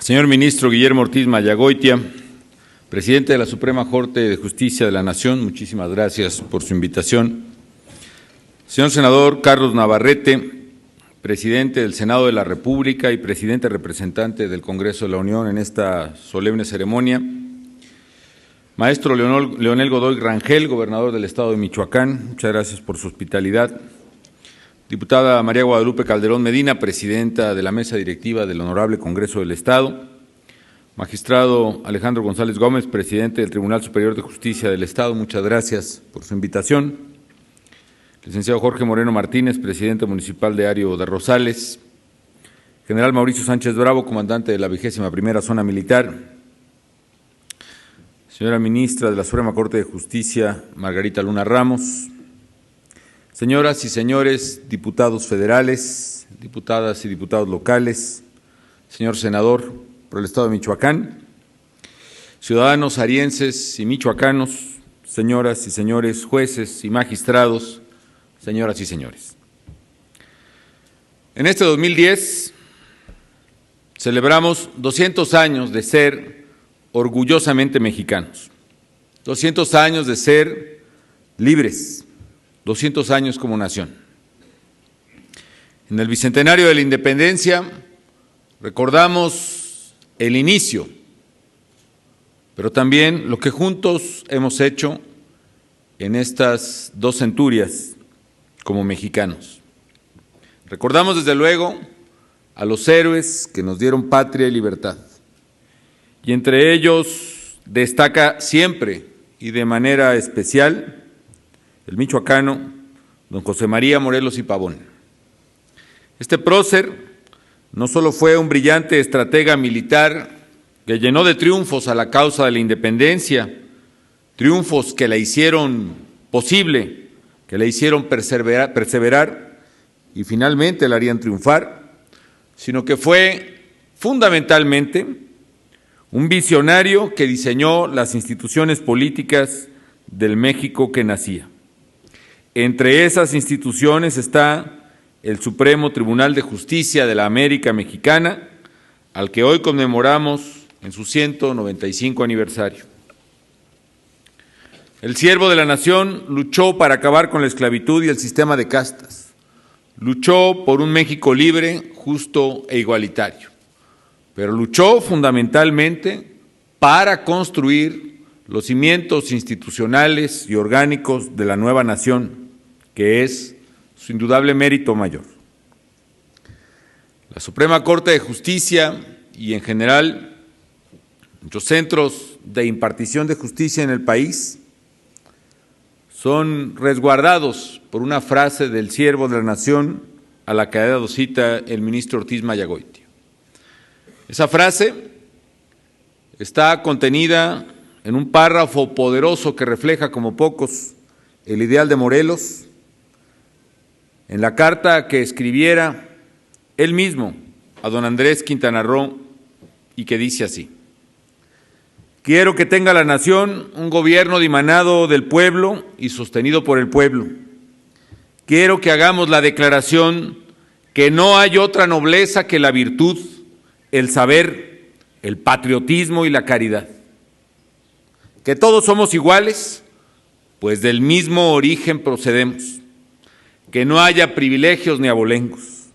Señor ministro Guillermo Ortiz Mayagoitia, presidente de la Suprema Corte de Justicia de la Nación, muchísimas gracias por su invitación. Señor senador Carlos Navarrete, presidente del Senado de la República y presidente representante del Congreso de la Unión en esta solemne ceremonia. Maestro Leonel Godoy Rangel, gobernador del Estado de Michoacán, muchas gracias por su hospitalidad. Diputada María Guadalupe Calderón Medina, presidenta de la mesa directiva del Honorable Congreso del Estado. Magistrado Alejandro González Gómez, presidente del Tribunal Superior de Justicia del Estado, muchas gracias por su invitación. Licenciado Jorge Moreno Martínez, presidente municipal de Ario de Rosales. General Mauricio Sánchez Bravo, comandante de la 21ª Zona Militar. Señora ministra de la Suprema Corte de Justicia, Margarita Luna Ramos. Señoras y señores diputados federales, diputadas y diputados locales, señor senador por el Estado de Michoacán, ciudadanos arienses y michoacanos, señoras y señores jueces y magistrados, señoras y señores. En este 2010 celebramos 200 años de ser orgullosamente mexicanos, 200 años de ser libres, 200 años como nación. En el bicentenario de la independencia recordamos el inicio, pero también lo que juntos hemos hecho en estas 2 centurias como mexicanos. Recordamos desde luego a los héroes que nos dieron patria y libertad, y entre ellos destaca siempre y de manera especial el michoacano, don José María Morelos y Pavón. Este prócer no solo fue un brillante estratega militar que llenó de triunfos a la causa de la independencia, triunfos que la hicieron posible, que la hicieron perseverar y finalmente la harían triunfar, sino que fue fundamentalmente un visionario que diseñó las instituciones políticas del México que nacía. Entre esas instituciones está el Supremo Tribunal de Justicia de la América Mexicana, al que hoy conmemoramos en su 195 aniversario. El siervo de la nación luchó para acabar con la esclavitud y el sistema de castas. Luchó por un México libre, justo e igualitario. Pero luchó fundamentalmente para construir los cimientos institucionales y orgánicos de la nueva nación, que es su indudable mérito mayor. La Suprema Corte de Justicia y en general muchos centros de impartición de justicia en el país son resguardados por una frase del siervo de la nación a la que ha dado cita el ministro Ortiz Mayagoitia. Esa frase está contenida en un párrafo poderoso que refleja como pocos el ideal de Morelos, en la carta que escribiera él mismo a don Andrés Quintana Roo y que dice así: quiero que tenga la nación un gobierno dimanado del pueblo y sostenido por el pueblo. Quiero que hagamos la declaración que no hay otra nobleza que la virtud, el saber, el patriotismo y la caridad. Que todos somos iguales, pues del mismo origen procedemos. Que no haya privilegios ni abolencos,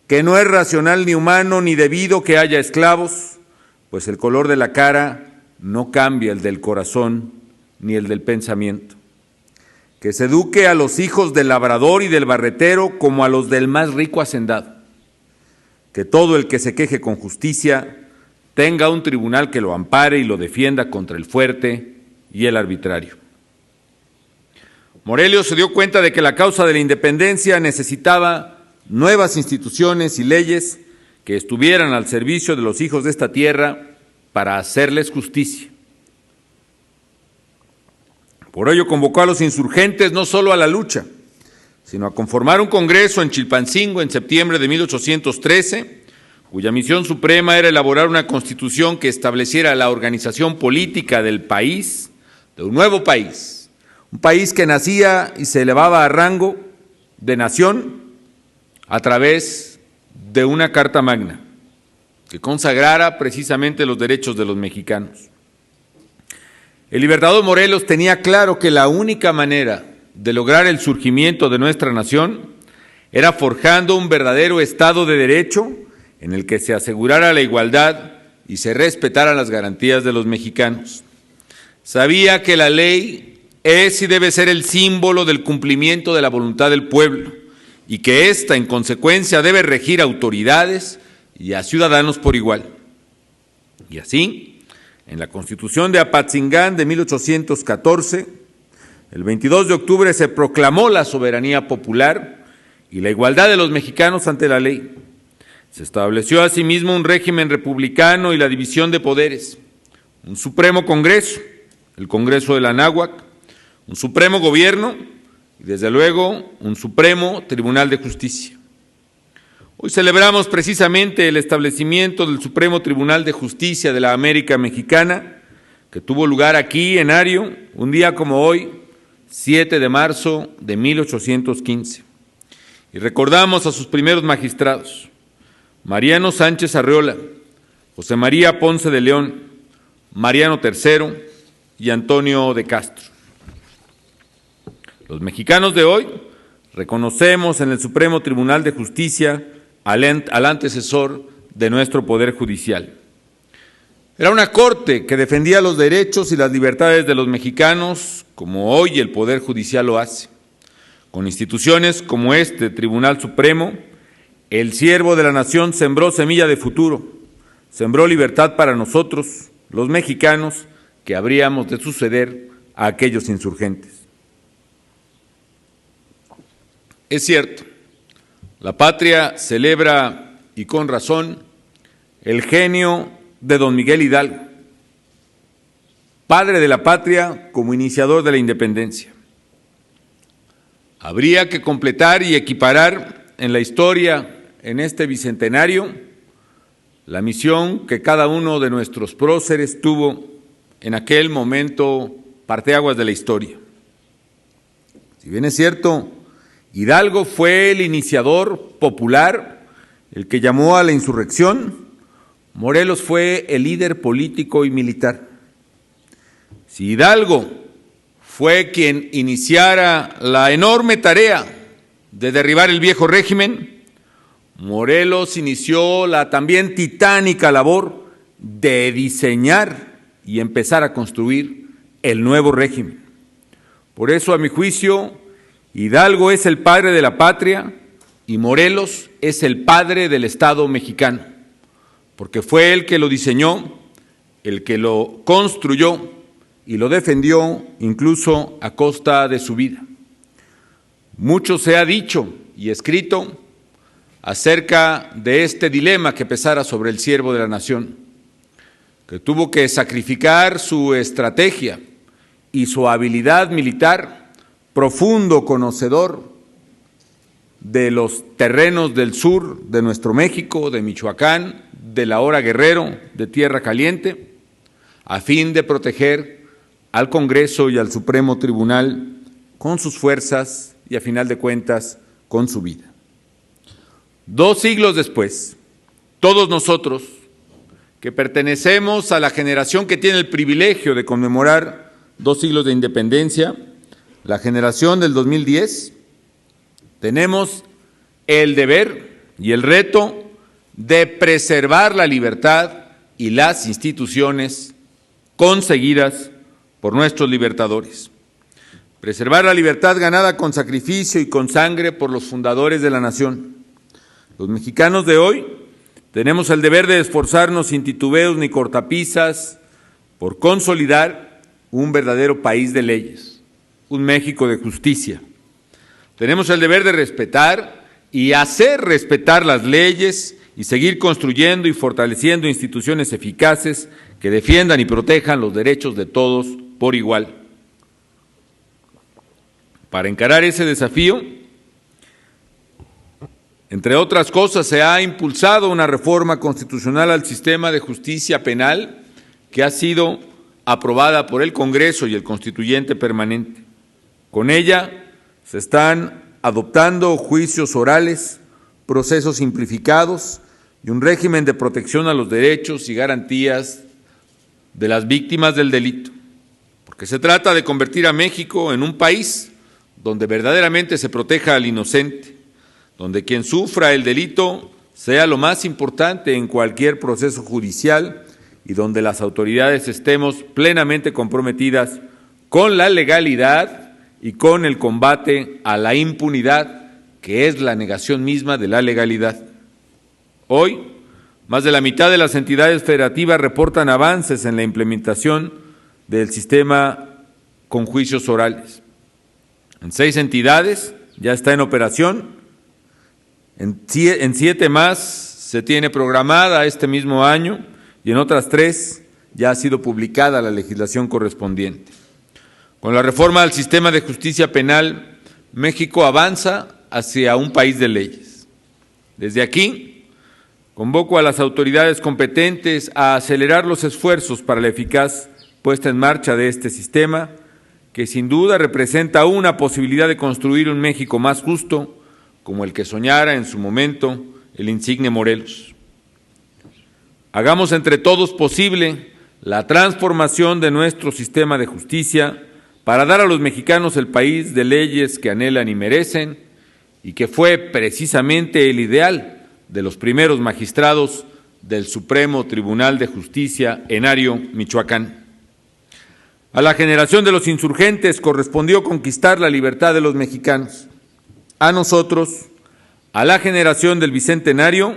que no es racional ni humano ni debido que haya esclavos, pues el color de la cara no cambia el del corazón ni el del pensamiento. Que se eduque a los hijos del labrador y del barretero como a los del más rico hacendado. Que todo el que se queje con justicia tenga un tribunal que lo ampare y lo defienda contra el fuerte y el arbitrario. Morelos se dio cuenta de que la causa de la independencia necesitaba nuevas instituciones y leyes que estuvieran al servicio de los hijos de esta tierra para hacerles justicia. Por ello convocó a los insurgentes no solo a la lucha, sino a conformar un congreso en Chilpancingo en septiembre de 1813, cuya misión suprema era elaborar una constitución que estableciera la organización política del país, de un nuevo país, un país que nacía y se elevaba a rango de nación a través de una Carta Magna, que consagrara precisamente los derechos de los mexicanos. El libertador Morelos tenía claro que la única manera de lograr el surgimiento de nuestra nación era forjando un verdadero Estado de Derecho en el que se asegurara la igualdad y se respetaran las garantías de los mexicanos. Sabía que la ley es y debe ser el símbolo del cumplimiento de la voluntad del pueblo y que ésta, en consecuencia, debe regir a autoridades y a ciudadanos por igual. Y así, en la Constitución de Apatzingán de 1814, el 22 de octubre se proclamó la soberanía popular y la igualdad de los mexicanos ante la ley. Se estableció asimismo un régimen republicano y la división de poderes, un Supremo Congreso, el Congreso de la Anáhuac, un Supremo Gobierno y, desde luego, un Supremo Tribunal de Justicia. Hoy celebramos precisamente el establecimiento del Supremo Tribunal de Justicia de la América Mexicana, que tuvo lugar aquí en Ario, un día como hoy, 7 de marzo de 1815. Y recordamos a sus primeros magistrados, Mariano Sánchez Arreola, José María Ponce de León, Mariano III y Antonio de Castro. Los mexicanos de hoy reconocemos en el Supremo Tribunal de Justicia al antecesor de nuestro Poder Judicial. Era una corte que defendía los derechos y las libertades de los mexicanos, como hoy el Poder Judicial lo hace. Con instituciones como este Tribunal Supremo, el siervo de la nación sembró semilla de futuro, sembró libertad para nosotros, los mexicanos, que habríamos de suceder a aquellos insurgentes. Es cierto, la patria celebra, y con razón, el genio de don Miguel Hidalgo, padre de la patria como iniciador de la independencia. Habría que completar y equiparar en la historia, en este bicentenario, la misión que cada uno de nuestros próceres tuvo en aquel momento parteaguas de la historia. Si bien es cierto, Hidalgo fue el iniciador popular, el que llamó a la insurrección. Morelos fue el líder político y militar. Si Hidalgo fue quien iniciara la enorme tarea de derribar el viejo régimen, Morelos inició la también titánica labor de diseñar y empezar a construir el nuevo régimen. Por eso, a mi juicio, Hidalgo es el padre de la patria y Morelos es el padre del Estado mexicano, porque fue el que lo diseñó, el que lo construyó y lo defendió incluso a costa de su vida. Mucho se ha dicho y escrito acerca de este dilema que pesara sobre el siervo de la nación, que tuvo que sacrificar su estrategia y su habilidad militar, profundo conocedor de los terrenos del sur de nuestro México, de Michoacán, de la hora Guerrero, de Tierra Caliente, a fin de proteger al Congreso y al Supremo Tribunal con sus fuerzas y, a final de cuentas, con su vida. 2 siglos después, todos nosotros, que pertenecemos a la generación que tiene el privilegio de conmemorar 2 siglos de independencia, la generación del 2010, tenemos el deber y el reto de preservar la libertad y las instituciones conseguidas por nuestros libertadores. Preservar la libertad ganada con sacrificio y con sangre por los fundadores de la nación. Los mexicanos de hoy tenemos el deber de esforzarnos sin titubeos ni cortapisas por consolidar un verdadero país de leyes, un México de justicia. Tenemos el deber de respetar y hacer respetar las leyes y seguir construyendo y fortaleciendo instituciones eficaces que defiendan y protejan los derechos de todos por igual. Para encarar ese desafío, entre otras cosas, se ha impulsado una reforma constitucional al sistema de justicia penal que ha sido aprobada por el Congreso y el Constituyente Permanente. Con ella se están adoptando juicios orales, procesos simplificados, y un régimen de protección a los derechos y garantías de las víctimas del delito, porque se trata de convertir a México en un país donde verdaderamente se proteja al inocente, donde quien sufra el delito sea lo más importante en cualquier proceso judicial y donde las autoridades estemos plenamente comprometidas con la legalidad y con el combate a la impunidad, que es la negación misma de la legalidad. Hoy, más de la mitad de las entidades federativas reportan avances en la implementación del sistema con juicios orales. En 6 entidades ya está en operación, en 7 más se tiene programada este mismo año y en otras 3 ya ha sido publicada la legislación correspondiente. Con la reforma al sistema de justicia penal, México avanza hacia un país de leyes. Desde aquí, convoco a las autoridades competentes a acelerar los esfuerzos para la eficaz puesta en marcha de este sistema, que sin duda representa una posibilidad de construir un México más justo, como el que soñara en su momento el insigne Morelos. Hagamos entre todos posible la transformación de nuestro sistema de justicia para dar a los mexicanos el país de leyes que anhelan y merecen, y que fue precisamente el ideal de los primeros magistrados del Supremo Tribunal de Justicia en Ario, Michoacán. A la generación de los insurgentes correspondió conquistar la libertad de los mexicanos. A nosotros, a la generación del Bicentenario,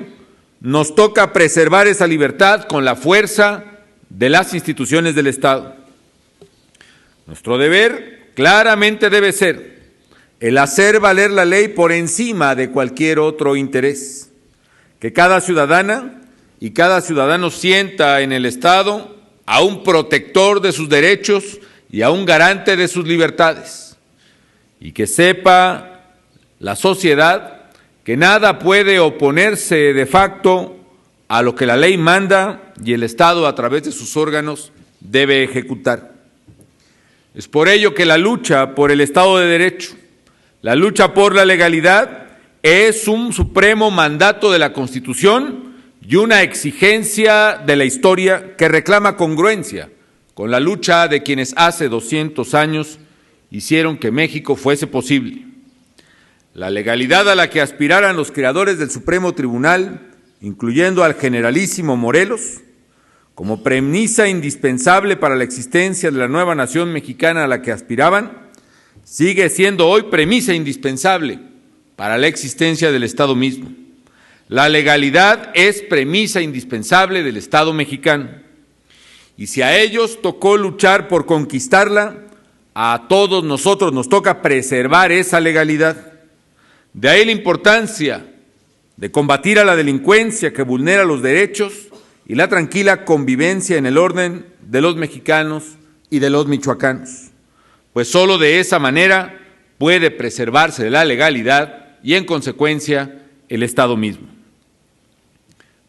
nos toca preservar esa libertad con la fuerza de las instituciones del Estado. Nuestro deber claramente debe ser el hacer valer la ley por encima de cualquier otro interés, que cada ciudadana y cada ciudadano sienta en el Estado a un protector de sus derechos y a un garante de sus libertades, y que sepa la sociedad que nada puede oponerse de facto a lo que la ley manda y el Estado, a través de sus órganos, debe ejecutar. Es por ello que la lucha por el Estado de Derecho, la lucha por la legalidad, es un supremo mandato de la Constitución y una exigencia de la historia que reclama congruencia con la lucha de quienes hace 200 años hicieron que México fuese posible. La legalidad a la que aspiraran los creadores del Supremo Tribunal, incluyendo al generalísimo Morelos, como premisa indispensable para la existencia de la nueva nación mexicana a la que aspiraban, sigue siendo hoy premisa indispensable para la existencia del Estado mismo. La legalidad es premisa indispensable del Estado mexicano. Y si a ellos tocó luchar por conquistarla, a todos nosotros nos toca preservar esa legalidad. De ahí la importancia de combatir a la delincuencia que vulnera los derechos y la tranquila convivencia en el orden de los mexicanos y de los michoacanos, pues solo de esa manera puede preservarse la legalidad y, en consecuencia, el Estado mismo.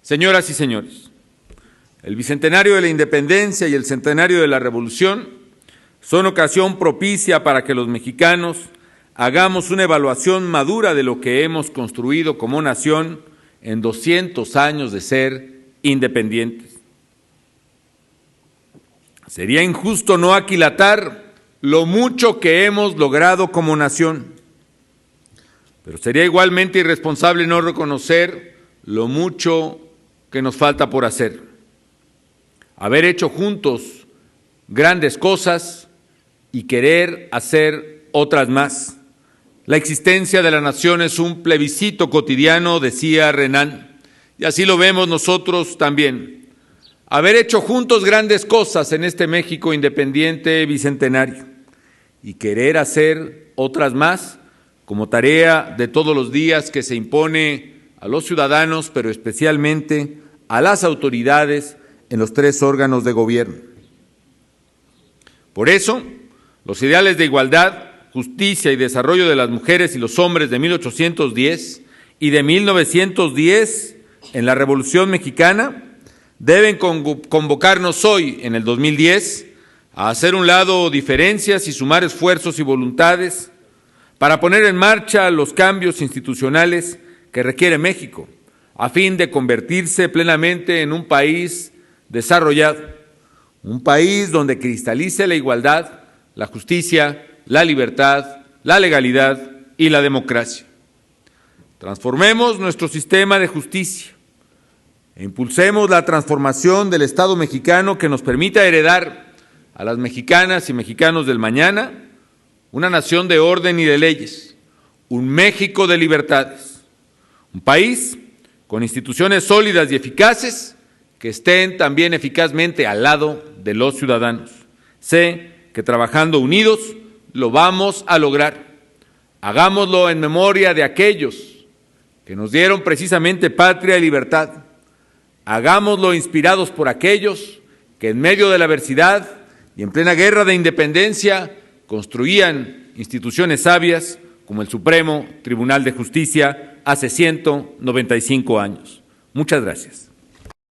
Señoras y señores, el Bicentenario de la Independencia y el Centenario de la Revolución son ocasión propicia para que los mexicanos hagamos una evaluación madura de lo que hemos construido como nación en 200 años de ser independientes. Sería injusto no aquilatar lo mucho que hemos logrado como nación, pero sería igualmente irresponsable no reconocer lo mucho que nos falta por hacer. Haber hecho juntos grandes cosas y querer hacer otras más. La existencia de la nación es un plebiscito cotidiano, decía Renan, y así lo vemos nosotros también. Haber hecho juntos grandes cosas en este México independiente bicentenario y querer hacer otras más como tarea de todos los días que se impone a los ciudadanos, pero especialmente a las autoridades en los 3 órganos de gobierno. Por eso, los ideales de igualdad, justicia y desarrollo de las mujeres y los hombres de 1810 y de 1910 en la Revolución Mexicana deben convocarnos hoy, en el 2010, a hacer un lado diferencias y sumar esfuerzos y voluntades para poner en marcha los cambios institucionales que requiere México, a fin de convertirse plenamente en un país desarrollado, un país donde cristalice la igualdad, la justicia, la libertad, la legalidad y la democracia. Transformemos nuestro sistema de justicia e impulsemos la transformación del Estado mexicano que nos permita heredar a las mexicanas y mexicanos del mañana una nación de orden y de leyes, un México de libertades, un país con instituciones sólidas y eficaces que estén también eficazmente al lado de los ciudadanos. Sé que trabajando unidos lo vamos a lograr. Hagámoslo en memoria de aquellos que nos dieron precisamente patria y libertad. Hagámoslo inspirados por aquellos que en medio de la adversidad y en plena guerra de independencia construían instituciones sabias como el Supremo Tribunal de Justicia hace 195 años. Muchas gracias.